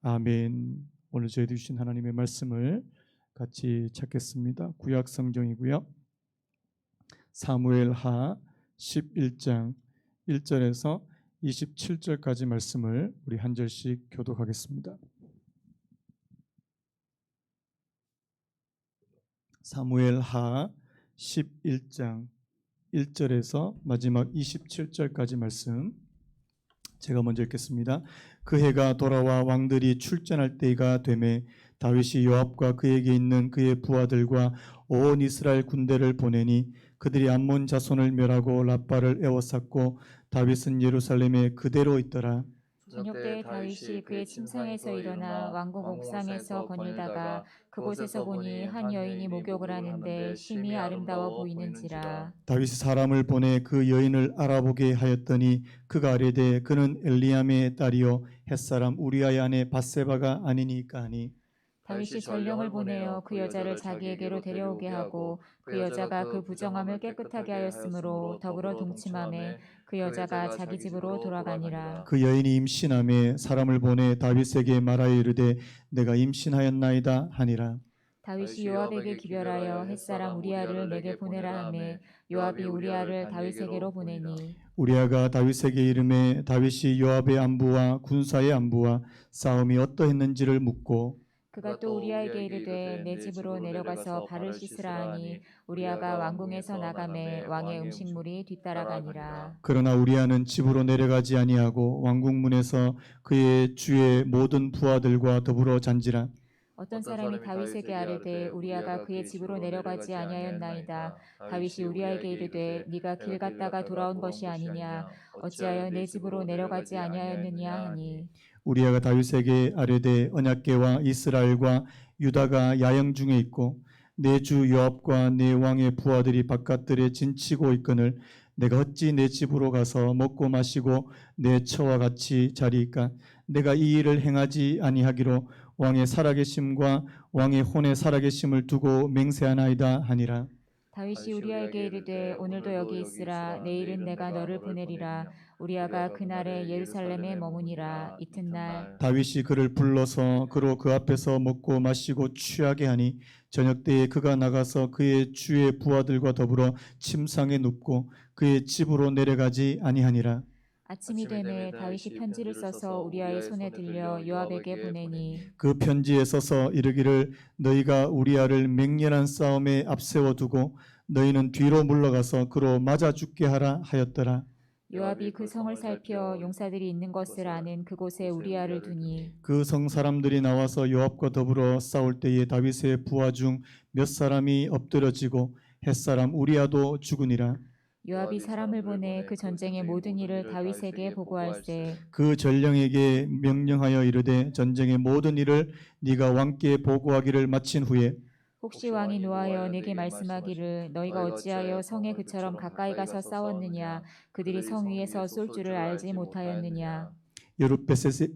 아멘. 오늘 저희들 주신 하나님의 말씀을 같이 찾겠습니다. 구약 성경이고요. 사무엘하 11장 1절에서 27절까지 말씀을 우리 한 절씩 교독하겠습니다. 사무엘하 11장 1절에서 마지막 27절까지 말씀 제가 먼저 읽겠습니다. 그 해가 돌아와 왕들이 출전할 때가 되매 다윗이 요압과 그에게 있는 그의 부하들과 온 이스라엘 군대를 보내니 그들이 암몬 자손을 멸하고 라빠를 에워쌌고 다윗은 예루살렘에 그대로 있더라. 저녁 때 다윗이 그의 침상에서 일어나 왕궁 옥상에서 거닐다가 그곳에서 보니 한 여인이 목욕을 하는데 심히 아름다워 보이는지라. 다윗이 사람을 보내 그 여인을 알아보게 하였더니 그가 아뢰되 그는 엘리암의 딸이요 햇사람 우리아의 아내 밧세바가 아니니까 하니 다윗이 전령을 보내어 그 여자를 자기에게로 데려오게 하고 그 여자가 그 부정함을 깨끗하게 하였으므로 더불어 동침하매 그 여자가 자기 집으로 돌아가니라. 그 여인이 임신하매 사람을 보내 다윗에게 말하여 이르되 내가 임신하였나이다 하니라. 다윗이 요압에게 기별하여 햇사람 우리아를 내게 보내라 하매 요압이 우리아를 다윗에게로 보내니 우리아가 다윗에게 이르매 다윗이 요압의 안부와 군사의 안부와 싸움이 어떠했는지를 묻고 그가 또 우리아에게 이르되 내 집으로 내려가서 발을 씻으라 하니 우리아가 왕궁에서 나가매 왕의 음식물이 뒤따라가니라. 그러나 우리아는 집으로 내려가지 아니하고 왕궁문에서 그의 주의 모든 부하들과 더불어 잔지라. 어떤 사람이 다윗에게 아뢰되 우리아가 그의 집으로 내려가지 아니하였나이다. 다윗이 우리아에게 이르되 네가 길 갔다가 돌아온 것이 아니냐. 어찌하여 내 집으로 내려가지 아니하였느냐 하니 우리아가 다윗에게 아뢰되 언약궤와 이스라엘과 유다가 야영 중에 있고 내 주 요압과 내 왕의 부하들이 바깥들에 진치고 있거늘 내가 어찌 내 집으로 가서 먹고 마시고 내 처와 같이 자리이까. 내가 이 일을 행하지 아니하기로 왕의 살아계심과 왕의 혼의 살아계심을 두고 맹세하나이다 하니라. 다윗이 우리아에게 이르되 오늘도 여기 있으라. 내일은 내가 너를 보내리라. 우리아가 그날에 예루살렘에 머무니라. 이튿날 다윗이 그를 불러서 그로 그 앞에서 먹고 마시고 취하게 하니 저녁 때에 그가 나가서 그의 주의 부하들과 더불어 침상에 눕고 그의 집으로 내려가지 아니하니라. 아침이 되매 다윗이 편지를 써서 우리아의 손에 들려 요압에게 보내니 그 편지에 써서 이르기를 너희가 우리아를 맹렬한 싸움에 앞세워 두고 너희는 뒤로 물러가서 그로 맞아 죽게 하라 하였더라. 요압이 그 성을 살펴 용사들이 있는 것을 아는 그곳에 우리아를 두니 그 성 사람들이 나와서 요압과 더불어 싸울 때에 다윗의 부하 중 몇 사람이 엎드러지고 햇사람 우리아도 죽으니라. 요압이 사람을 보내 그 전쟁의 모든 일을 다윗에게 보고할세 그 전령에게 명령하여 이르되 전쟁의 모든 일을 네가 왕께 보고하기를 마친 후에 혹시 왕이 노하여 내게 말씀하기를 너희가 어찌하여 성에 그처럼 가까이 가서 싸웠느냐 그들이 성 위에서 쏠 줄을 알지 못하였느냐.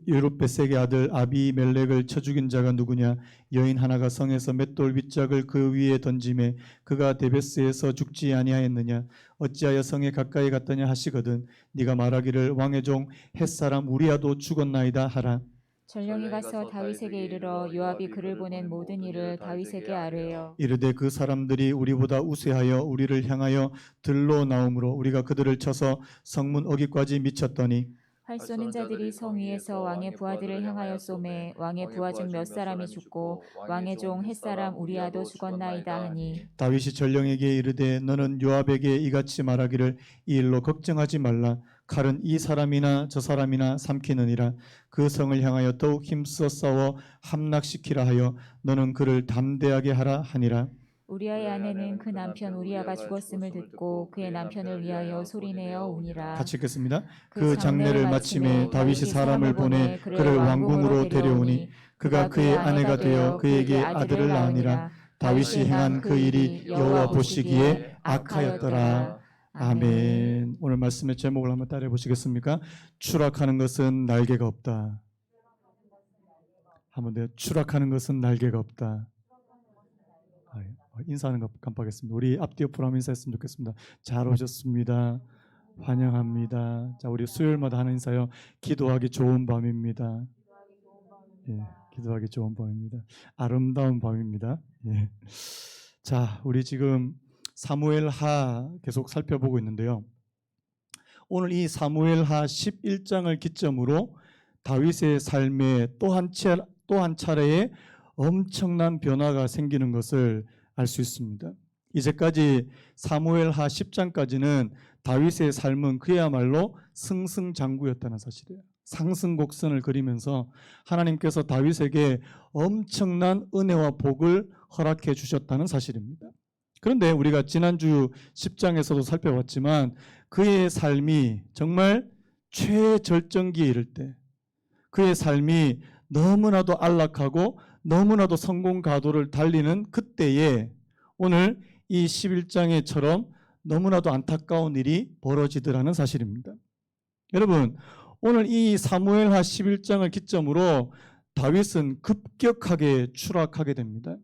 여룻베색의 아들 아비멜렉을 쳐 죽인 자가 누구냐. 여인 하나가 성에서 맷돌 윗짝을 그 위에 던짐에 그가 데베스에서 죽지 아니하였느냐. 어찌하여 성에 가까이 갔더냐 하시거든 네가 말하기를 왕의 종 햇사람 우리아도 죽었나이다 하라. 전령이 가서 다윗에게 이르러 요압이 그를 보낸 모든 일을 다윗에게 아뢰어 이르되 그 사람들이 우리보다 우세하여 우리를 향하여 들러 나오므로 우리가 그들을 쳐서 성문 어기까지 미쳤더니 활 쏘는 자들이 성 위에서 왕의 부하들을 향하여 쏘매 왕의 부하 중 몇 사람이 죽고 왕의 종 햇사람 우리아도 죽었나이다 하니 다윗이 전령에게 이르되 너는 요압에게 이같이 말하기를 이 일로 걱정하지 말라. 칼은 이 사람이나 저 사람이나 삼키느니라. 그 성을 향하여 더욱 힘써 싸워 함락시키라 하여 너는 그를 담대하게 하라 하니라. 우리아의 아내는 그 남편 우리아가 죽었음을 듣고 그의 남편을 위하여 소리내어 우니라. 같이 읽겠습니다. 그 장례를 마침에 다윗이 사람을 보내 그를 왕궁으로 데려오니 그가 그의 아내가 되어 그에게 아들을 낳으니라. 다윗이 행한 그 일이 여호와 보시기에 악하였더라. 아멘. 오늘 말씀의 제목을 한번 따라해 보시겠습니까? 추락하는 것은 날개가 없다. 한번 더. 추락하는 것은 날개가 없다. 인사하는 거 깜빡했습니다. 우리 앞뒤 옆으로 한번 인사했으면 좋겠습니다. 잘 오셨습니다. 환영합니다. 자, 우리 수요일마다 하는 인사요. 기도하기 좋은 밤입니다. 기도하기 좋은 밤입니다. 아름다운 밤입니다. 예. 자, 우리 지금 사무엘하 계속 살펴보고 있는데요. 오늘 이 사무엘하 11장을 기점으로 다윗의 삶에 또 한 차례의 엄청난 변화가 생기는 것을 알 수 있습니다. 이제까지 사무엘하 10장까지는 다윗의 삶은 그야말로 승승장구였다는 사실이에요. 상승곡선을 그리면서 하나님께서 다윗에게 엄청난 은혜와 복을 허락해 주셨다는 사실입니다. 그런데 우리가 지난주 10장에서도 살펴봤지만 그의 삶이 정말 최절정기에 이를 때 그의 삶이 너무나도 안락하고 너무나도 성공 가도를 달리는 그때에 오늘 이 11장에처럼 너무나도 안타까운 일이 벌어지더라는 사실입니다. 여러분, 오늘 이 사무엘하 11장을 기점으로 다윗은 급격하게 추락하게 됩니다.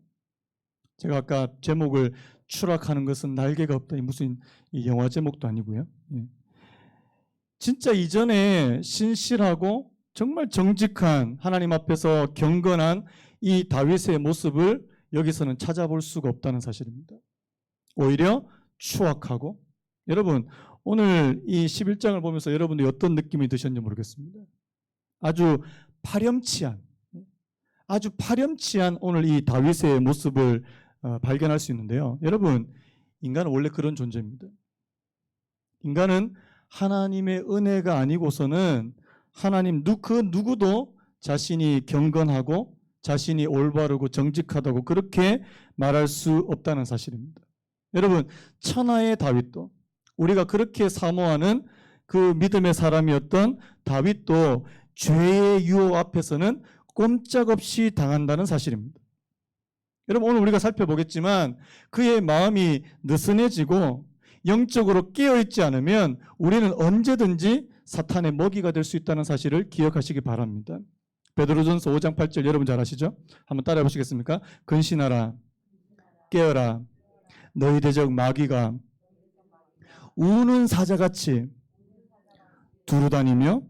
제가 아까 제목을 추락하는 것은 날개가 없다. 무슨 이 영화 제목도 아니고요. 진짜 이전에 신실하고 정말 정직한 하나님 앞에서 경건한 이 다윗의 모습을 여기서는 찾아볼 수가 없다는 사실입니다. 오히려 추악하고 여러분 오늘 이 11장을 보면서 여러분들이 어떤 느낌이 드셨는지 모르겠습니다. 아주 파렴치한 오늘 이 다윗의 모습을 발견할 수 있는데요. 여러분 인간은 원래 그런 존재입니다. 인간은 하나님의 은혜가 아니고서는 하나님 그 누구도 자신이 경건하고 자신이 올바르고 정직하다고 그렇게 말할 수 없다는 사실입니다. 여러분 천하의 다윗도 우리가 그렇게 사모하는 그 믿음의 사람이었던 다윗도 죄의 유혹 앞에서는 꼼짝없이 당한다는 사실입니다. 여러분 오늘 우리가 살펴보겠지만 그의 마음이 느슨해지고 영적으로 깨어있지 않으면 우리는 언제든지 사탄의 먹이가 될 수 있다는 사실을 기억하시기 바랍니다. 베드로전서 5장 8절 여러분 잘 아시죠? 한번 따라해 보시겠습니까? 근신하라 깨어라 너희 대적 마귀가 우는 사자같이 두루다니며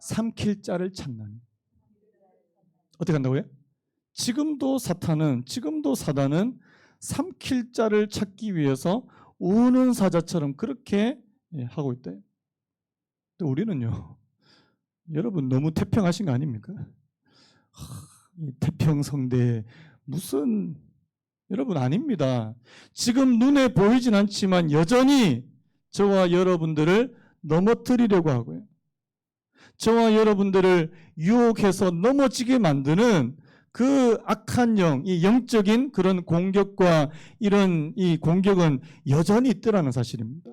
삼킬 자를 찾나니. 어떻게 한다고요? 지금도 사단은 삼킬 자를 찾기 위해서 우는 사자처럼 그렇게 하고 있대요. 근데 우리는요, 여러분 너무 태평하신 거 아닙니까? 태평성대 무슨 여러분 아닙니다. 지금 눈에 보이진 않지만 여전히 저와 여러분들을 넘어뜨리려고 하고요. 저와 여러분들을 유혹해서 넘어지게 만드는 그 악한 영, 이 영적인 그런 공격과 이런 이 공격은 여전히 있더라는 사실입니다.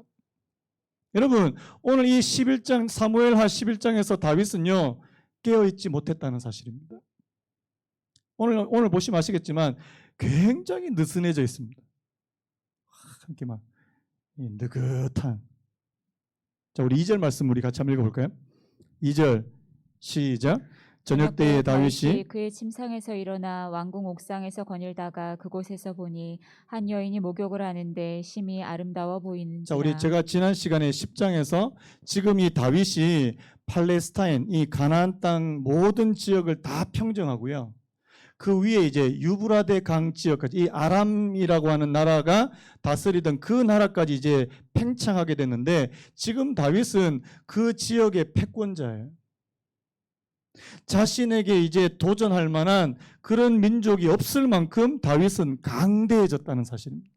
여러분 오늘 이 11장 사무엘하 11장에서 다윗은요 깨어있지 못했다는 사실입니다. 오늘 보시면 아시겠지만 굉장히 느슨해져 있습니다. 이렇게 막 느긋한. 자 우리 2절 말씀 우리 같이 한번 읽어볼까요? 2절 시작. 저녁 때에 다윗이 그의 침상에서 일어나 왕궁 옥상에서 거닐다가 그곳에서 보니 한 여인이 목욕을 하는데 심히 아름다워 보이는지라. 자 우리 제가 지난 시간에 10장에서 지금 이 다윗이 팔레스타인 이 가나안 땅 모든 지역을 다 평정하고요. 그 위에 이제 유브라데 강 지역까지 이 아람이라고 하는 나라가 다스리던 그 나라까지 이제 팽창하게 됐는데 지금 다윗은 그 지역의 패권자예요. 자신에게 이제 도전할 만한 그런 민족이 없을 만큼 다윗은 강대해졌다는 사실입니다.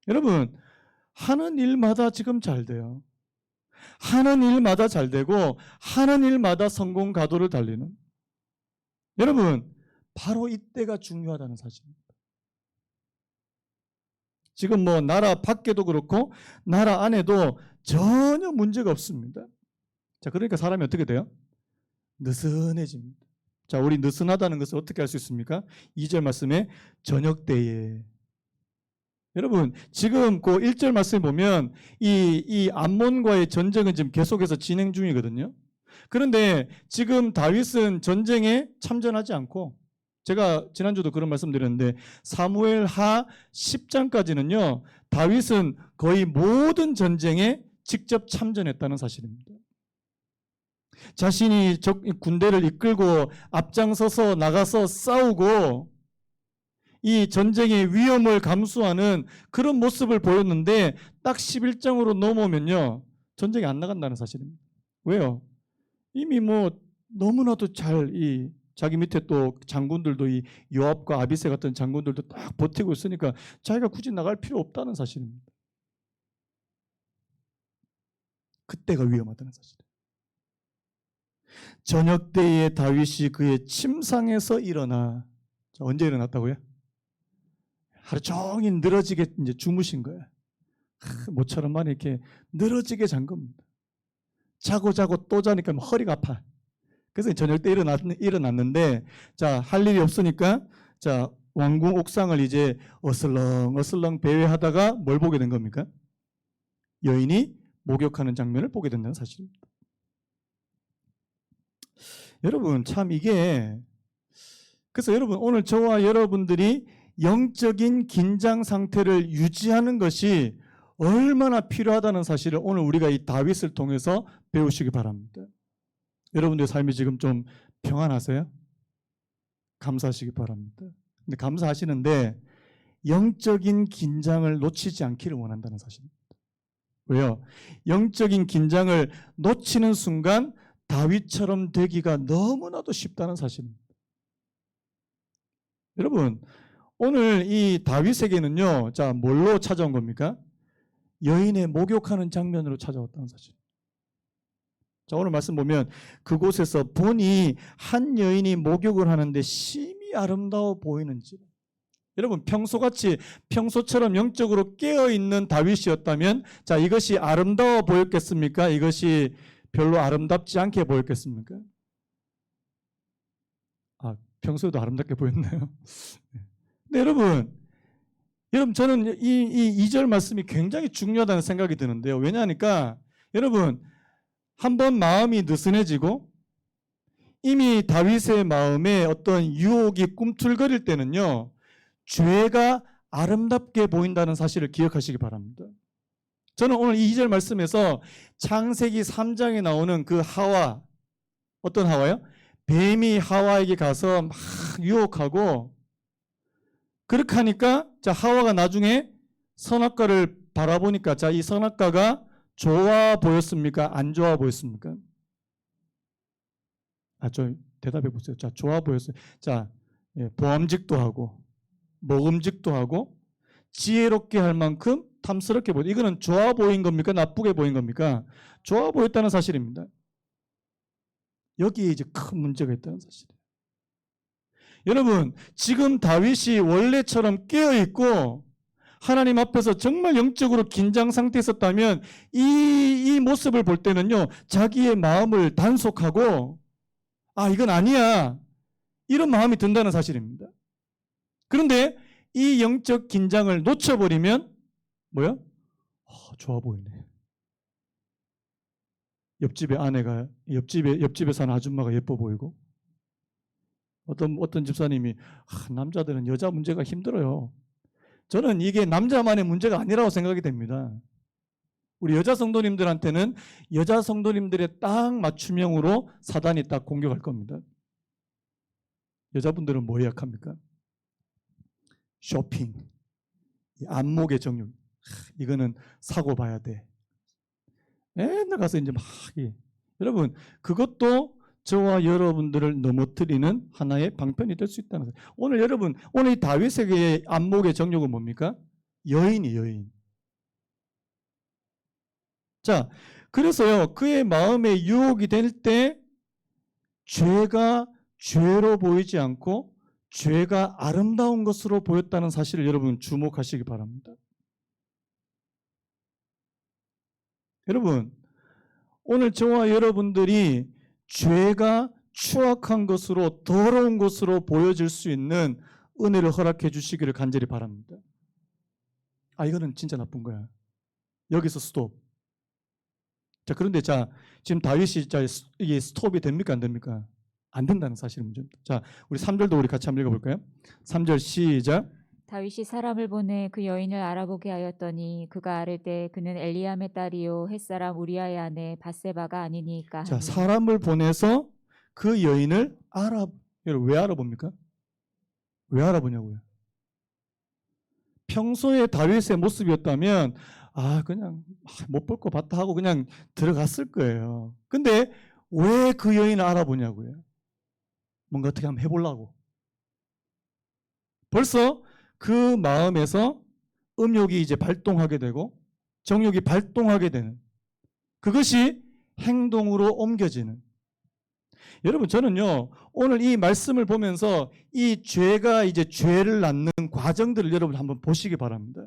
여러분 하는 일마다 지금 잘 돼요. 하는 일마다 잘 되고 하는 일마다 성공 가도를 달리는 여러분 바로 이때가 중요하다는 사실입니다. 지금 뭐 나라 밖에도 그렇고 나라 안에도 전혀 문제가 없습니다. 자 그러니까 사람이 어떻게 돼요? 느슨해집니다. 자 우리 느슨하다는 것을 어떻게 알 수 있습니까? 2절 말씀에 저녁 때에. 여러분 지금 그 1절 말씀에 보면 이 암몬과의 전쟁은 지금 계속해서 진행 중이거든요. 그런데 지금 다윗은 전쟁에 참전하지 않고 제가 지난주도 그런 말씀 드렸는데 사무엘하 10장까지는요 다윗은 거의 모든 전쟁에 직접 참전했다는 사실입니다. 자신이 적 군대를 이끌고 앞장서서 나가서 싸우고 이 전쟁의 위험을 감수하는 그런 모습을 보였는데 딱 11장으로 넘어오면요. 전쟁이 안 나간다는 사실입니다. 왜요? 이미 뭐 너무나도 잘 자기 밑에 또 장군들도 이 요압과 아비새 같은 장군들도 딱 버티고 있으니까 자기가 굳이 나갈 필요 없다는 사실입니다. 그때가 위험하다는 사실이에요. 저녁 때에 다윗이 그의 침상에서 일어나. 자, 언제 일어났다고요? 하루 종일 늘어지게 이제 주무신 거예요. 모처럼 만에 이렇게 늘어지게 잔 겁니다. 자고 또 자니까 허리가 아파. 그래서 저녁 때 일어났는데, 자, 할 일이 없으니까, 자, 왕궁 옥상을 이제 어슬렁 배회하다가 뭘 보게 된 겁니까? 여인이 목욕하는 장면을 보게 된다는 사실입니다. 여러분, 참 이게, 그래서 여러분, 오늘 저와 여러분들이 영적인 긴장 상태를 유지하는 것이 얼마나 필요하다는 사실을 오늘 우리가 이 다윗을 통해서 배우시기 바랍니다. 여러분들의 삶이 지금 좀 평안하세요? 감사하시기 바랍니다. 근데 감사하시는데 영적인 긴장을 놓치지 않기를 원한다는 사실입니다. 왜요? 영적인 긴장을 놓치는 순간 다윗처럼 되기가 너무나도 쉽다는 사실입니다. 여러분, 오늘 이 다윗에게는요, 자, 뭘로 찾아온 겁니까? 여인의 목욕하는 장면으로 찾아왔다는 사실. 자, 오늘 말씀 보면 그곳에서 보니 한 여인이 목욕을 하는데 심히 아름다워 보이는지. 여러분, 평소처럼 영적으로 깨어있는 다윗이었다면, 자, 이것이 아름다워 보였겠습니까? 이것이 별로 아름답지 않게 보였겠습니까? 아, 평소에도 아름답게 보였나요? 근데 여러분 저는 이 2절 말씀이 굉장히 중요하다는 생각이 드는데요. 왜냐하니까 여러분, 한번 마음이 느슨해지고 이미 다윗의 마음에 어떤 유혹이 꿈틀거릴 때는요, 죄가 아름답게 보인다는 사실을 기억하시기 바랍니다. 저는 오늘 이 2절 말씀에서 창세기 3장에 나오는 그 하와, 어떤 하와요? 뱀이 하와에게 가서 막 유혹하고, 그렇게 하니까 자, 하와가 나중에 선악과를 바라보니까, 자, 이 선악과가 좋아 보였습니까? 안 좋아 보였습니까? 좀 대답해 보세요. 자, 좋아 보였어요. 자, 보암직도 하고 먹음직도 하고 지혜롭게 할 만큼 탐스럽게 보여. 이거는 좋아 보인 겁니까? 나쁘게 보인 겁니까? 좋아 보였다는 사실입니다. 여기에 이제 큰 문제가 있다는 사실이에요. 여러분, 지금 다윗이 원래처럼 깨어있고 하나님 앞에서 정말 영적으로 긴장 상태에 있었다면 이 모습을 볼 때는요, 자기의 마음을 단속하고 이건 아니야, 이런 마음이 든다는 사실입니다. 그런데 이 영적 긴장을 놓쳐버리면 뭐야? 좋아 보이네. 옆집의 아내가, 옆집에 사는 아줌마가 예뻐 보이고, 어떤 집사님이 남자들은 여자 문제가 힘들어요. 저는 이게 남자만의 문제가 아니라고 생각이 됩니다. 우리 여자 성도님들한테는 여자 성도님들의 딱 맞춤형으로 사단이 딱 공격할 겁니다. 여자분들은 뭐에 약합니까? 쇼핑, 안목의 정욕. 이거는 사고 봐야 돼. 맨날 가서 이제 막 여러분, 그것도 저와 여러분들을 넘어뜨리는 하나의 방편이 될 수 있다는 거예요. 오늘 이 다윗에게의 안목의 정욕은 뭡니까? 여인. 자, 그래서요, 그의 마음에 유혹이 될 때 죄가 죄로 보이지 않고 죄가 아름다운 것으로 보였다는 사실을 여러분 주목하시기 바랍니다. 여러분, 오늘 저와 여러분들이 죄가 추악한 것으로, 더러운 것으로 보여질 수 있는 은혜를 허락해 주시기를 간절히 바랍니다. 이거는 진짜 나쁜 거야. 여기서 스톱. 자, 그런데 지금 다윗이 이게 스톱이 됩니까? 안 됩니까? 안 된다는 사실은 문제입니다. 자, 우리 3절도 우리 같이 한번 읽어볼까요? 3절 시작. 다윗이 사람을 보내 그 여인을 알아보게 하였더니 그가 아뢰되 그는 엘리암의 딸이요 햇사람 우리아의 아내 밧세바가 아니니까 자, 하니. 사람을 보내서 그 여인을 여러분 왜 알아봅니까? 왜 알아보냐고요? 평소에 다윗의 모습이었다면 그냥 못 볼 거 봤다 하고 그냥 들어갔을 거예요. 근데 왜 그 여인을 알아보냐고요? 뭔가 어떻게 한번 해보려고. 벌써 그 마음에서 음욕이 이제 발동하게 되고 정욕이 발동하게 되는, 그것이 행동으로 옮겨지는. 여러분, 저는요 오늘 이 말씀을 보면서 이 죄가 이제 죄를 낳는 과정들을 여러분 한번 보시기 바랍니다.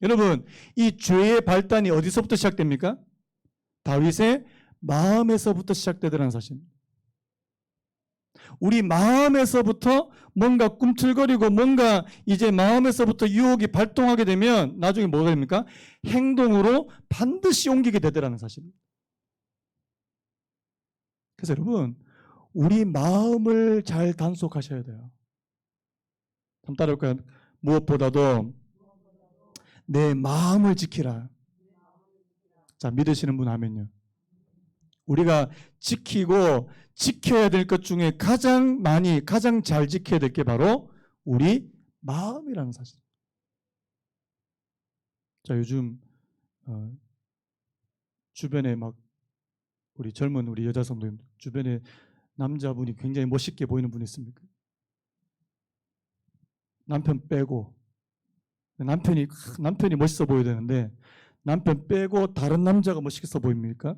여러분, 이 죄의 발단이 어디서부터 시작됩니까? 다윗의 마음에서부터 시작되더라는 사실입니다. 우리 마음에서부터 뭔가 꿈틀거리고 뭔가 이제 마음에서부터 유혹이 발동하게 되면 나중에 뭐가 됩니까? 행동으로 반드시 옮기게 되더라는 사실입니다. 그래서 여러분, 우리 마음을 잘 단속하셔야 돼요. 한번 따라올까요? 무엇보다도 내 마음을 지키라. 자, 믿으시는 분 하면요. 우리가 지키고 지켜야 될 것 중에 가장 잘 지켜야 될 게 바로 우리 마음이라는 사실. 자, 요즘 주변에 막 우리 젊은 우리 여자 성도님 주변에 남자분이 굉장히 멋있게 보이는 분이 있습니까? 남편 빼고. 남편이 멋있어 보여야 되는데 남편 빼고 다른 남자가 멋있어 보입니까?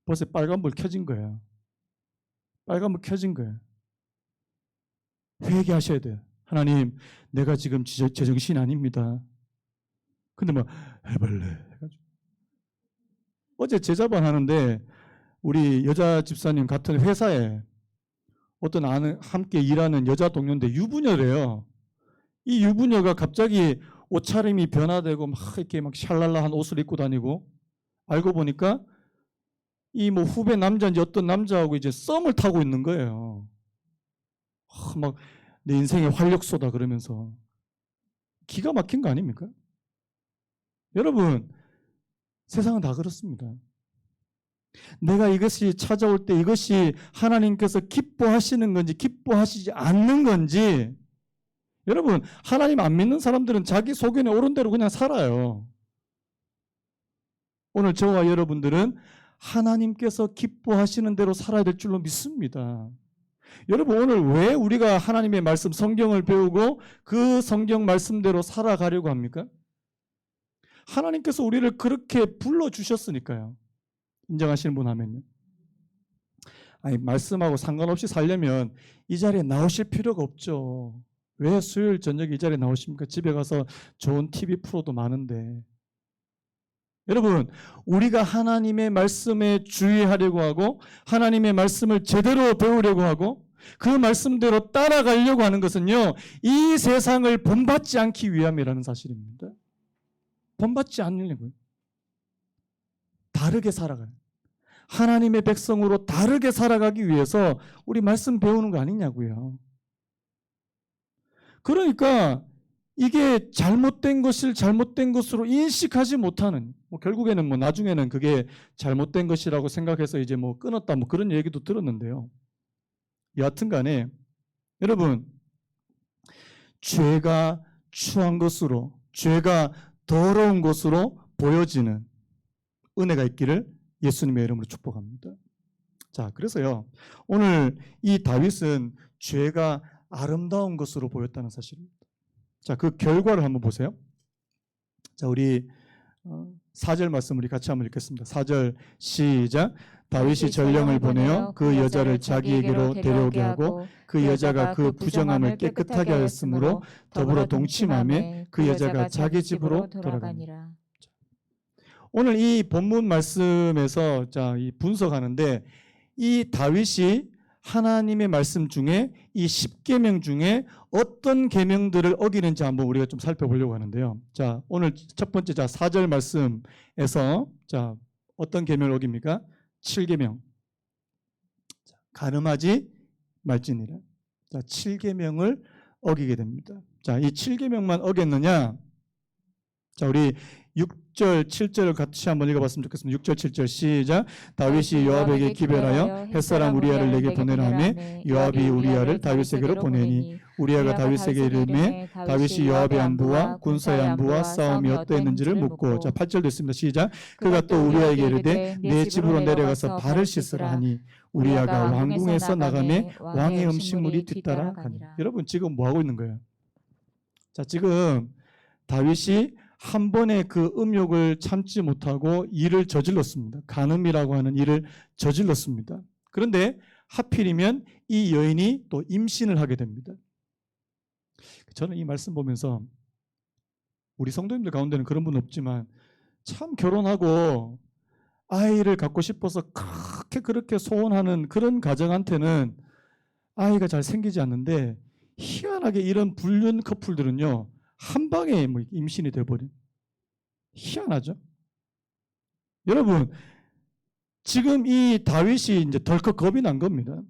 벌써 빨간불 켜진 거예요. 빨간불 켜진 거예요. 회개하셔야 돼요. 하나님, 내가 지금 제정신 아닙니다. 근데 막 해볼래 해가지고. 어제 제자반 하는데 우리 여자 집사님 같은 회사에 어떤 함께 일하는 여자 동료인데 유부녀래요. 이 유부녀가 갑자기 옷차림이 변화되고 막 이렇게 막 샬랄라한 옷을 입고 다니고, 알고 보니까 이 뭐 후배 남자인지 어떤 남자하고 이제 썸을 타고 있는 거예요. 막 내 인생의 활력소다 그러면서. 기가 막힌 거 아닙니까? 여러분, 세상은 다 그렇습니다. 내가 이것이 찾아올 때 이것이 하나님께서 기뻐하시는 건지 기뻐하시지 않는 건지, 여러분, 하나님 안 믿는 사람들은 자기 소견에 옳은 대로 그냥 살아요. 오늘 저와 여러분들은 하나님께서 기뻐하시는 대로 살아야 될 줄로 믿습니다. 여러분, 오늘 왜 우리가 하나님의 말씀 성경을 배우고 그 성경 말씀대로 살아가려고 합니까? 하나님께서 우리를 그렇게 불러주셨으니까요. 인정하시는 분 하면요. 말씀하고 상관없이 살려면 이 자리에 나오실 필요가 없죠. 왜 수요일 저녁에 이 자리에 나오십니까? 집에 가서 좋은 TV 프로도 많은데. 여러분, 우리가 하나님의 말씀에 주의하려고 하고 하나님의 말씀을 제대로 배우려고 하고 그 말씀대로 따라가려고 하는 것은요, 이 세상을 본받지 않기 위함이라는 사실입니다. 본받지 않으려고요. 다르게 살아가요. 하나님의 백성으로 다르게 살아가기 위해서 우리 말씀 배우는 거 아니냐고요. 그러니까 이게 잘못된 것을 잘못된 것으로 인식하지 못하는, 결국에는 나중에는 그게 잘못된 것이라고 생각해서 이제 끊었다 그런 얘기도 들었는데요. 여하튼 간에 여러분, 죄가 추한 것으로, 죄가 더러운 것으로 보여지는 은혜가 있기를 예수님의 이름으로 축복합니다. 자, 그래서요, 오늘 이 다윗은 죄가 아름다운 것으로 보였다는 사실입니다. 자, 그 결과를 한번 보세요. 자, 우리 4절 말씀 우리 같이 한번 읽겠습니다. 4절 시작. 다윗이 전령을 보내어 그 여자를 자기에게로 데려오게 하고 그 여자가 그 부정함을 깨끗하게 하였으므로 더불어 동침하며 그 여자가 자기 집으로 돌아가니라. 오늘 이 본문 말씀에서 이 분석하는데 이 다윗이 하나님의 말씀 중에 이 10계명 중에 어떤 계명들을 어기는지 한번 우리가 좀 살펴보려고 하는데요. 자, 오늘 첫 번째 4절 말씀에서 어떤 계명을 어깁니까? 7계명. 가늠하지 말지니라. 자, 7계명을 어기게 됩니다. 자, 이 7계명만 어겼느냐? 자, 우리 6절, 7절을 같이 한번 읽어봤으면 좋겠습니다. 6절, 7절 시작. 다윗이 요압에게 기별하여 햇사람 우리아를 내게 보내라 하며 요압이 우리아를 다윗에게로 보내니 우리아가 다윗에게 이르매 다윗이 요압의 안부와 군사의 안부와 싸움이 어떠했는지를 묻고 자, 8절 됐습니다. 시작. 그가 또 우리아에게 이르되 내 집으로 내려가서 발을 씻으라 하니 우리아가 왕궁에서 나가매 왕의 음식물이 뒤따라 가니라. 여러분 지금 뭐 하고 있는 거예요? 자, 지금 다윗이 한 번에 그 음욕을 참지 못하고 일을 저질렀습니다. 간음이라고 하는 일을 저질렀습니다. 그런데 하필이면 이 여인이 또 임신을 하게 됩니다. 저는 이 말씀 보면서 우리 성도님들 가운데는 그런 분 없지만 참 결혼하고 아이를 갖고 싶어서 그렇게 소원하는 그런 가정한테는 아이가 잘 생기지 않는데 희한하게 이런 불륜 커플들은요. 한 방에 뭐 임신이 돼버린. 희한하죠? 여러분, 지금 이 다윗이 이제 덜컥 겁이 난 겁니다.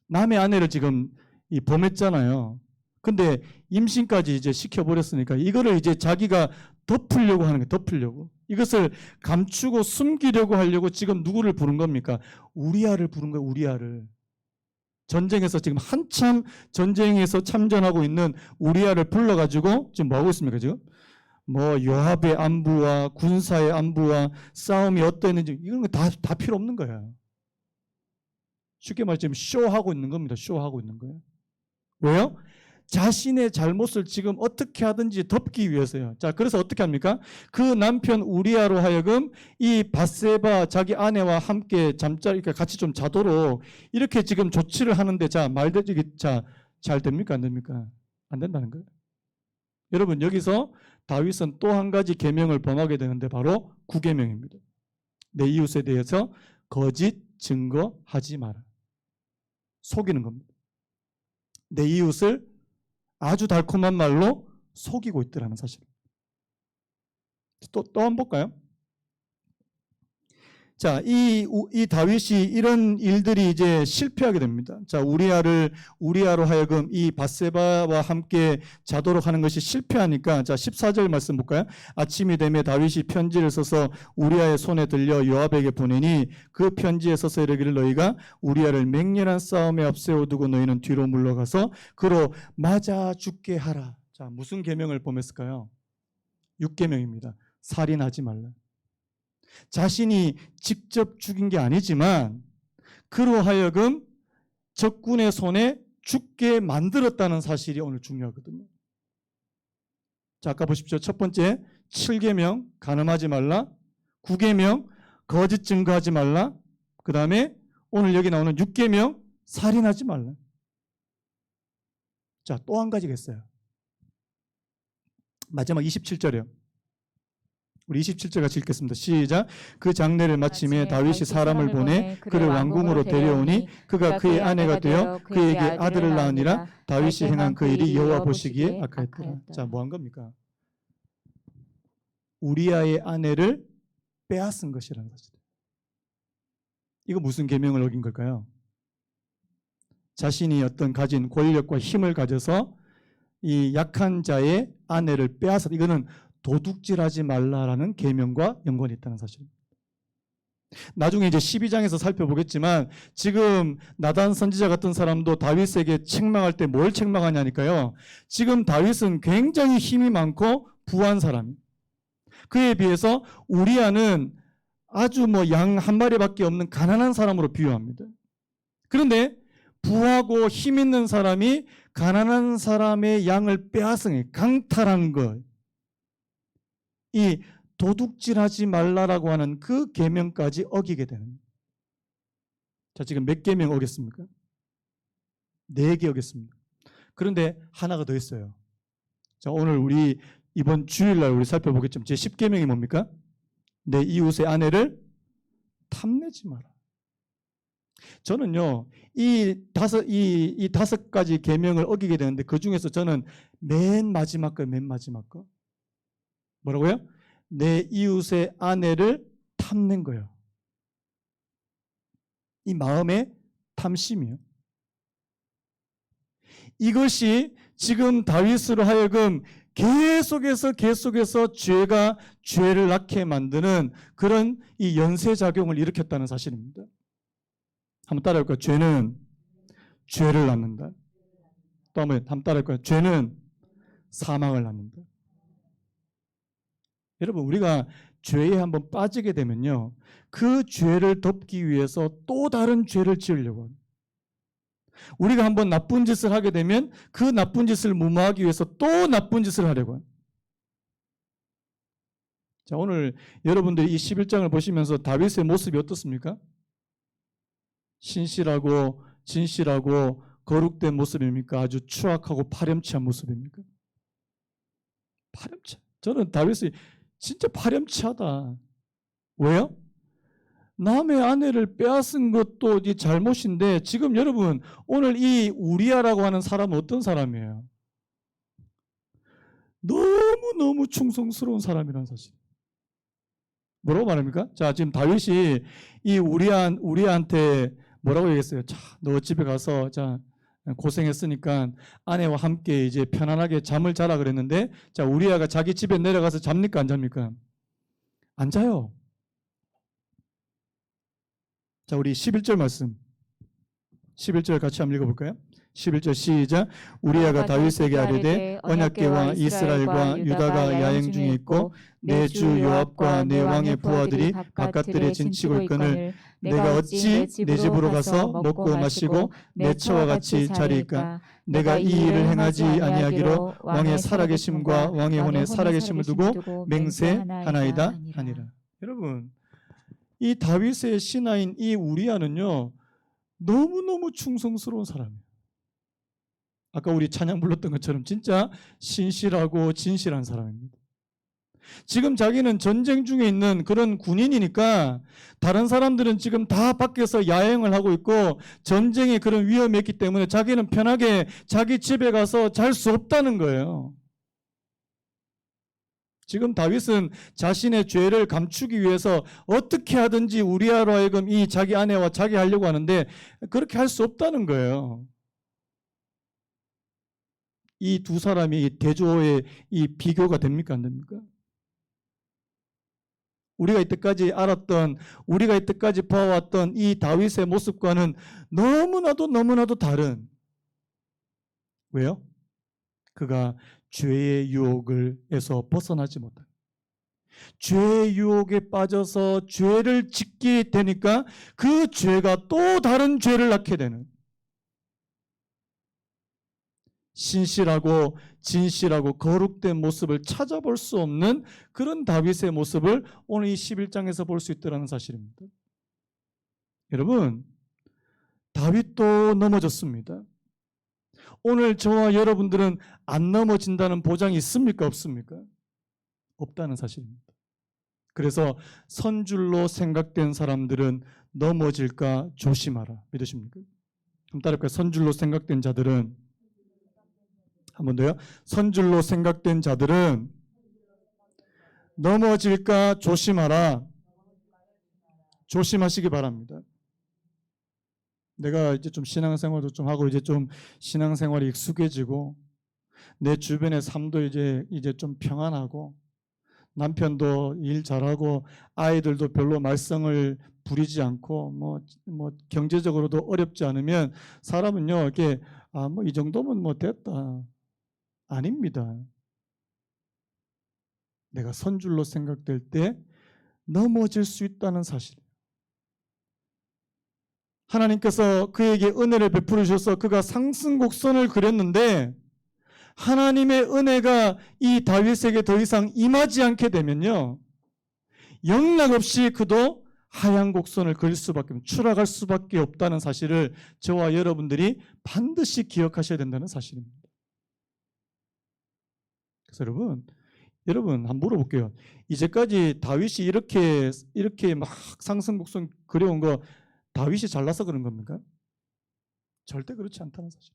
남의 아내를 지금 범했잖아요. 근데 임신까지 이제 시켜버렸으니까 이거를 이제 자기가 덮으려고 하는 거예요. 덮으려고. 이것을 감추고 숨기려고 하려고 지금 누구를 부른 겁니까? 우리아를 부른 거예요. 우리아를. 전쟁에서 지금 한참 전쟁에서 참전하고 있는 우리아를 불러가지고 지금 뭐 하고 있습니까? 지금 뭐 요압의 안부와 군사의 안부와 싸움이 어떠했는지 이런 거 다 필요 없는 거예요. 쉽게 말해 지금 쇼하고 있는 겁니다. 쇼하고 있는 거예요. 왜요? 자신의 잘못을 지금 어떻게 하든지 덮기 위해서요. 자, 그래서 어떻게 합니까? 그 남편 우리아로 하여금 이 밧세바 자기 아내와 함께 잠자리가 같이 좀 자도록 이렇게 지금 조치를 하는데 자, 말대지 잘 됩니까? 안 됩니까? 안 된다는 거예요. 여러분 여기서 다윗은 또 한 가지 계명을 범하게 되는데 바로 9계명입니다. 내 이웃에 대해서 거짓 증거하지 마라. 속이는 겁니다. 내 이웃을 아주 달콤한 말로 속이고 있더라는 사실. 또 한번 볼까요? 자, 이 다윗이 이런 일들이 이제 실패하게 됩니다. 자, 우리아로 하여금 이 밧세바와 함께 자도록 하는 것이 실패하니까 자, 14절 말씀 볼까요? 아침이 되매 다윗이 편지를 써서 우리아의 손에 들려 요압에게 보내니 그 편지에 써서 이르기를 너희가 우리아를 맹렬한 싸움에 앞세워두고 너희는 뒤로 물러가서 그로 맞아 죽게 하라. 자, 무슨 계명을 범했을까요? 6계명입니다. 살인하지 말라. 자신이 직접 죽인 게 아니지만 그로 하여금 적군의 손에 죽게 만들었다는 사실이 오늘 중요하거든요. 자, 아까 보십시오. 첫 번째 7계명 간음하지 말라. 9계명 거짓 증거하지 말라. 그 다음에 오늘 여기 나오는 6계명 살인하지 말라. 자, 또 한 가지가 있어요. 마지막 27절이에요. 우리 27절 같이 읽겠습니다. 시작. 그 장례를 마침에 다윗이 사람을 보내 그를 왕궁으로 데려오니 그가 그의 아내가 되어 그에게 아들을 낳으니라. 다윗이 행한 그 일이 여호와 보시기에 악하였더라. 자, 뭐 한 겁니까? 우리아의 아내를 빼앗은 것이라는 사실. 이거 무슨 계명을 어긴 걸까요? 자신이 어떤 가진 권력과 힘을 가져서 이 약한 자의 아내를 빼앗아. 이거는 도둑질하지 말라라는 계명과 연관이 있다는 사실입니다. 나중에 이제 12장에서 살펴보겠지만 지금 나단 선지자 같은 사람도 다윗에게 책망할 때 뭘 책망하냐니까요. 지금 다윗은 굉장히 힘이 많고 부한 사람이에요. 그에 비해서 우리아는 아주 양 한 마리밖에 없는 가난한 사람으로 비유합니다. 그런데 부하고 힘 있는 사람이 가난한 사람의 양을 빼앗은 강탈한 것. 이 도둑질하지 말라라고 하는 그 계명까지 어기게 되는. 자, 지금 몇 계명 어겼습니까? 4개 어겼습니다. 그런데 하나가 더 있어요. 자, 오늘 우리 이번 주일날 우리 살펴보겠지만 제 10계명이 뭡니까? 내 이웃의 아내를 탐내지 마라. 저는요, 이 다섯 가지 계명을 어기게 되는데 그 중에서 저는 맨 마지막 거. 뭐라고요? 내 이웃의 아내를 탐낸 거예요. 이 마음의 탐심이요. 이것이 지금 다윗으로 하여금 계속해서 죄가 죄를 낳게 만드는 그런 이 연쇄작용을 일으켰다는 사실입니다. 한번 따라해볼까요? 죄는 죄를 낳는다. 또 한번 따라해볼까요? 죄는 사망을 낳는다. 여러분, 우리가 죄에 한번 빠지게 되면요, 그 죄를 덮기 위해서 또 다른 죄를 지으려고 합니다. 우리가 한번 나쁜 짓을 하게 되면 그 나쁜 짓을 무마하기 위해서 또 나쁜 짓을 하려고 합니다. 자, 오늘 여러분들이 이 11장을 보시면서 다윗의 모습이 어떻습니까? 신실하고 진실하고 거룩된 모습입니까? 아주 추악하고 파렴치한 모습입니까? 파렴치. 저는 다윗이 진짜 파렴치하다. 왜요? 남의 아내를 빼앗은 것도 이 잘못인데, 지금 여러분, 오늘 이 우리아라고 하는 사람은 어떤 사람이에요? 너무너무 충성스러운 사람이라는 사실. 뭐라고 말합니까? 자, 지금 다윗이 이 우리아한테 뭐라고 얘기했어요? 자, 너 집에 가서, 자, 고생했으니까 아내와 함께 이제 편안하게 잠을 자라 그랬는데, 자, 우리아가 자기 집에 내려가서 잡니까? 안 잡니까? 안 자요. 자, 우리 11절 말씀. 11절 같이 한번 읽어볼까요? 11절 시작. 우리아가 다윗에게 아뢰되 언약궤와 이스라엘과 유다가 야행 중에 있고 내 주 요압과 내 왕의 부하들이 바깥들에 진치고 있거늘 내가 어찌 내 집으로 가서 먹고 마시고 내 처와 같이 자리이까. 내가 이 일을 행하지 아니하기로 왕의 살아계심과 왕의 혼의 살아계심을 두고 맹세하나이다 하니라. 여러분, 이 다윗의 신하인 이 우리아는요, 너무너무 충성스러운 사람이에요. 아까 우리 찬양 불렀던 것처럼 진짜 신실하고 진실한 사람입니다. 지금 자기는 전쟁 중에 있는 그런 군인이니까 다른 사람들은 지금 다 밖에서 야행을 하고 있고 전쟁의 그런 위험이 있기 때문에 자기는 편하게 자기 집에 가서 잘 수 없다는 거예요. 지금 다윗은 자신의 죄를 감추기 위해서 어떻게 하든지 우리아로 하여금 이 자기 아내와 자기 하려고 하는데 그렇게 할 수 없다는 거예요. 이 두 사람이 대조의 이 비교가 됩니까? 안 됩니까? 우리가 이때까지 봐왔던 이 다윗의 모습과는 너무나도 다른. 왜요? 그가 죄의 유혹에서 벗어나지 못한. 죄의 유혹에 빠져서 죄를 짓게 되니까 그 죄가 또 다른 죄를 낳게 되는. 신실하고 진실하고 거룩된 모습을 찾아볼 수 없는 그런 다윗의 모습을 오늘 이 11장에서 볼 수 있다는 사실입니다. 여러분, 다윗도 넘어졌습니다. 오늘 저와 여러분들은 안 넘어진다는 보장이 있습니까? 없습니까? 없다는 사실입니다. 그래서 선줄로 생각된 사람들은 넘어질까 조심하라. 믿으십니까? 그럼 따를까요? 선줄로 생각된 자들은, 한 번 더요. 선줄로 생각된 자들은 넘어질까 조심하라. 조심하시기 바랍니다. 내가 이제 좀 신앙생활도 좀 하고 이제 좀 신앙생활이 익숙해지고 내 주변의 삶도 이제 좀 평안하고 남편도 일 잘하고 아이들도 별로 말썽을 부리지 않고 뭐 경제적으로도 어렵지 않으면 사람은요 이렇게 뭐 이 정도면 뭐 됐다. 아닙니다. 내가 선줄로 생각될 때 넘어질 수 있다는 사실. 하나님께서 그에게 은혜를 베풀어 주셔서 그가 상승곡선을 그렸는데 하나님의 은혜가 이 다윗에게 더 이상 임하지 않게 되면요, 영락없이 그도 하얀 곡선을 그릴 수밖에 없고 추락할 수밖에 없다는 사실을 저와 여러분들이 반드시 기억하셔야 된다는 사실입니다. 그래서 여러분 한번 물어볼게요. 이제까지 다윗이 이렇게 막 상승곡선 그려온 거 다윗이 잘나서 그런 겁니까? 절대 그렇지 않다는 사실.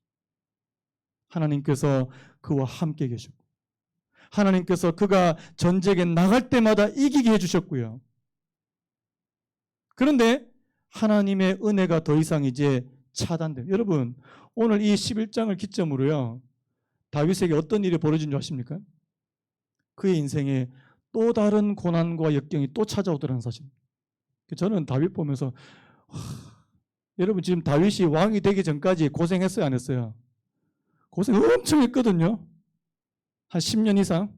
하나님께서 그와 함께 계셨고 하나님께서 그가 전쟁에 나갈 때마다 이기게 해주셨고요. 그런데 하나님의 은혜가 더 이상 이제 차단돼요. 여러분, 오늘 이 11장을 기점으로요, 다윗에게 어떤 일이 벌어진 줄 아십니까? 그의 인생에 또 다른 고난과 역경이 또 찾아오더라는 사실. 저는 다윗 보면서 여러분 지금 다윗이 왕이 되기 전까지 고생했어요, 안 했어요? 고생 엄청 했거든요. 한 10년 이상.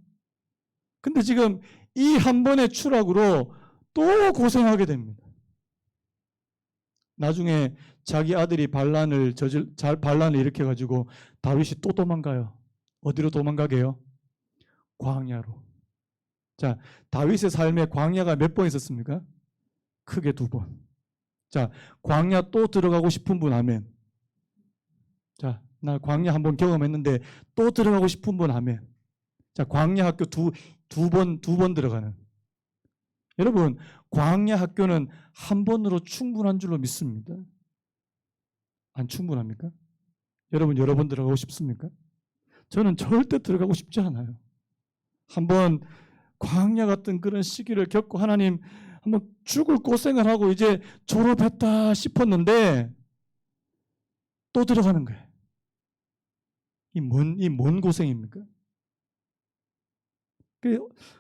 근데 지금 이 한 번의 추락으로 또 고생하게 됩니다. 나중에 자기 아들이 반란을 일으켜가지고 다윗이 또 도망가요. 어디로 도망가게 해요? 광야로. 자, 다윗의 삶에 광야가 몇 번 있었습니까? 크게 2번. 자, 광야 또 들어가고 싶은 분 아멘. 자, 나 광야 한번 경험했는데 또 들어가고 싶은 분 아멘. 자, 광야 학교 두 번 들어가는. 여러분, 광야 학교는 한 번으로 충분한 줄로 믿습니다. 안 충분합니까? 여러분, 여러 번 들어가고 싶습니까? 저는 절대 들어가고 싶지 않아요. 한번 광야 같은 그런 시기를 겪고 하나님 한번 죽을 고생을 하고 이제 졸업했다 싶었는데 또 들어가는 거예요. 이 뭔 고생입니까?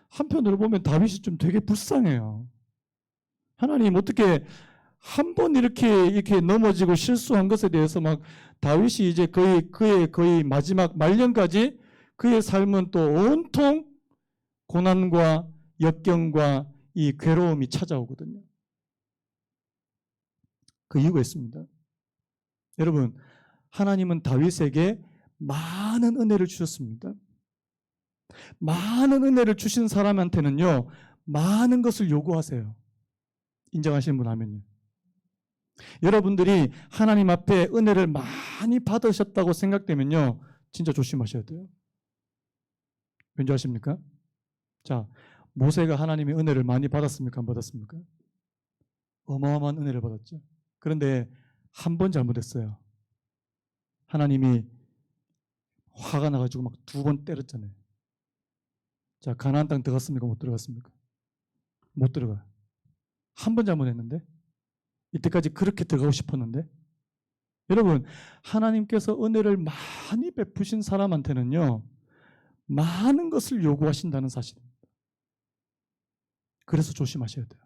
한편으로 보면 다윗이 좀 되게 불쌍해요. 하나님 어떻게 한 번 이렇게 넘어지고 실수한 것에 대해서 막 다윗이 이제 그의 마지막 말년까지 그의 삶은 또 온통 고난과 역경과 이 괴로움이 찾아오거든요. 그 이유가 있습니다. 여러분, 하나님은 다윗에게 많은 은혜를 주셨습니다. 많은 은혜를 주신 사람한테는요, 많은 것을 요구하세요. 인정하시는 분 하면요. 여러분들이 하나님 앞에 은혜를 많이 받으셨다고 생각되면요, 진짜 조심하셔야 돼요. 왠지 아십니까? 자, 모세가 하나님의 은혜를 많이 받았습니까? 안 받았습니까? 어마어마한 은혜를 받았죠. 그런데 한 번 잘못했어요. 하나님이 화가 나가지고 막 2번 때렸잖아요. 자, 가나안 땅 들어갔습니까? 못 들어갔습니까? 못 들어가. 한 번 잘못했는데 이때까지 그렇게 들어가고 싶었는데 여러분, 하나님께서 은혜를 많이 베푸신 사람한테는요, 많은 것을 요구하신다는 사실입니다. 그래서 조심하셔야 돼요.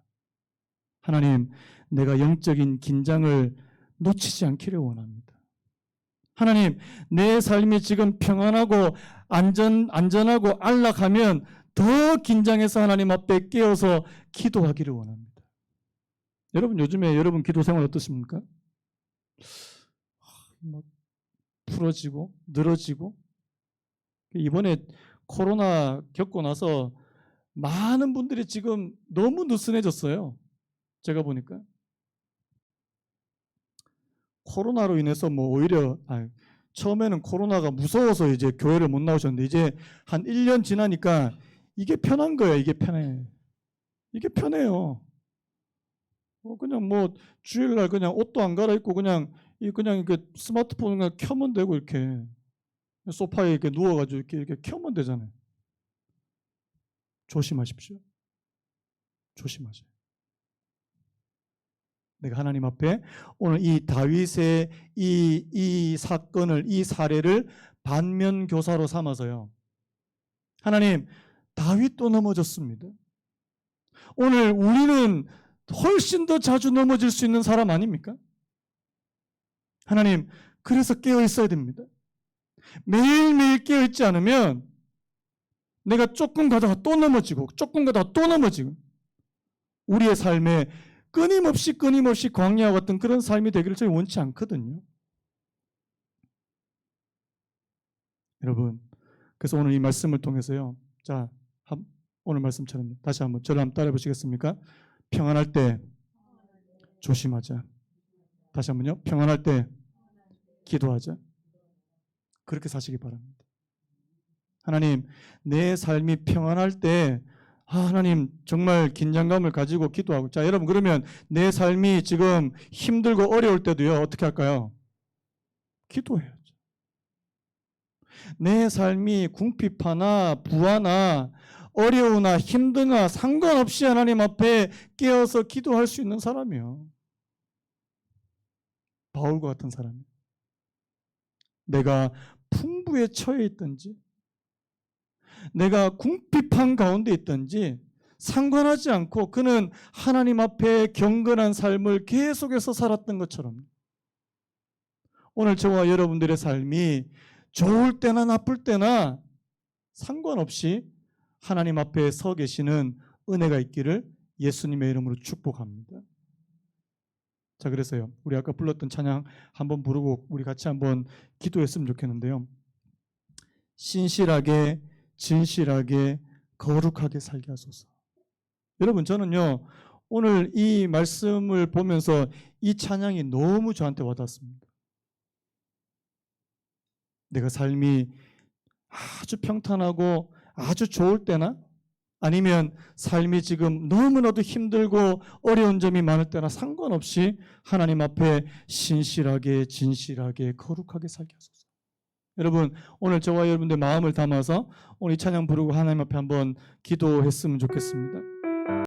하나님, 내가 영적인 긴장을 놓치지 않기를 원합니다. 하나님, 내 삶이 지금 평안하고 안전하고 안락하면 더 긴장해서 하나님 앞에 깨어서 기도하기를 원합니다. 여러분, 요즘에 여러분 기도 생활 어떻습니까? 풀어지고 늘어지고. 이번에 코로나 겪고 나서 많은 분들이 지금 너무 느슨해졌어요. 제가 보니까 코로나로 인해서 오히려 처음에는 코로나가 무서워서 이제 교회를 못 나오셨는데 이제 한 1년 지나니까 이게 편한 거예요. 이게 편해. 이게 편해요. 그냥 주일날 그냥 옷도 안 갈아입고 그냥 이렇게 스마트폰을 그냥 켜면 되고 이렇게 소파에 이렇게 누워가지고 이렇게 켜면 되잖아요. 조심하십시오. 조심하세요. 내가 하나님 앞에 오늘 이 다윗의 이 사건을, 이 사례를 반면교사로 삼아서요. 하나님, 다윗도 넘어졌습니다. 오늘 우리는 훨씬 더 자주 넘어질 수 있는 사람 아닙니까? 하나님, 그래서 깨어 있어야 됩니다. 매일매일 깨어 있지 않으면 내가 조금 가다가 또 넘어지고 조금 가다가 또 넘어지고 우리의 삶에 끊임없이 광야와 같은 그런 삶이 되기를 저희 원치 않거든요. 여러분, 그래서 오늘 이 말씀을 통해서요. 자, 오늘 말씀처럼 다시 한번 저를 한번 따라해 보시겠습니까? 평안할 때 조심하자. 다시 한번요. 평안할 때 기도하자. 그렇게 사시기 바랍니다. 하나님, 내 삶이 평안할 때 하나님 정말 긴장감을 가지고 기도하고. 자, 여러분, 그러면 내 삶이 지금 힘들고 어려울 때도요, 어떻게 할까요? 기도해야죠. 내 삶이 궁핍하나 부하나 어려우나 힘드나 상관없이 하나님 앞에 깨어서 기도할 수 있는 사람이요. 바울과 같은 사람이요. 내가 풍부에 처해 있든지 내가 궁핍한 가운데 있든지 상관하지 않고 그는 하나님 앞에 경건한 삶을 계속해서 살았던 것처럼 오늘 저와 여러분들의 삶이 좋을 때나 나쁠 때나 상관없이 하나님 앞에 서 계시는 은혜가 있기를 예수님의 이름으로 축복합니다. 자, 그래서요, 우리 아까 불렀던 찬양 한번 부르고 우리 같이 한번 기도했으면 좋겠는데요. 신실하게 진실하게 거룩하게 살게 하소서. 여러분, 저는요 오늘 이 말씀을 보면서 이 찬양이 너무 저한테 와닿습니다. 내가 삶이 아주 평탄하고 아주 좋을 때나 아니면 삶이 지금 너무나도 힘들고 어려운 점이 많을 때나 상관없이 하나님 앞에 신실하게 진실하게 거룩하게 살게 하소서. 여러분, 오늘 저와 여러분들 마음을 담아서 오늘 이 찬양 부르고 하나님 앞에 한번 기도했으면 좋겠습니다.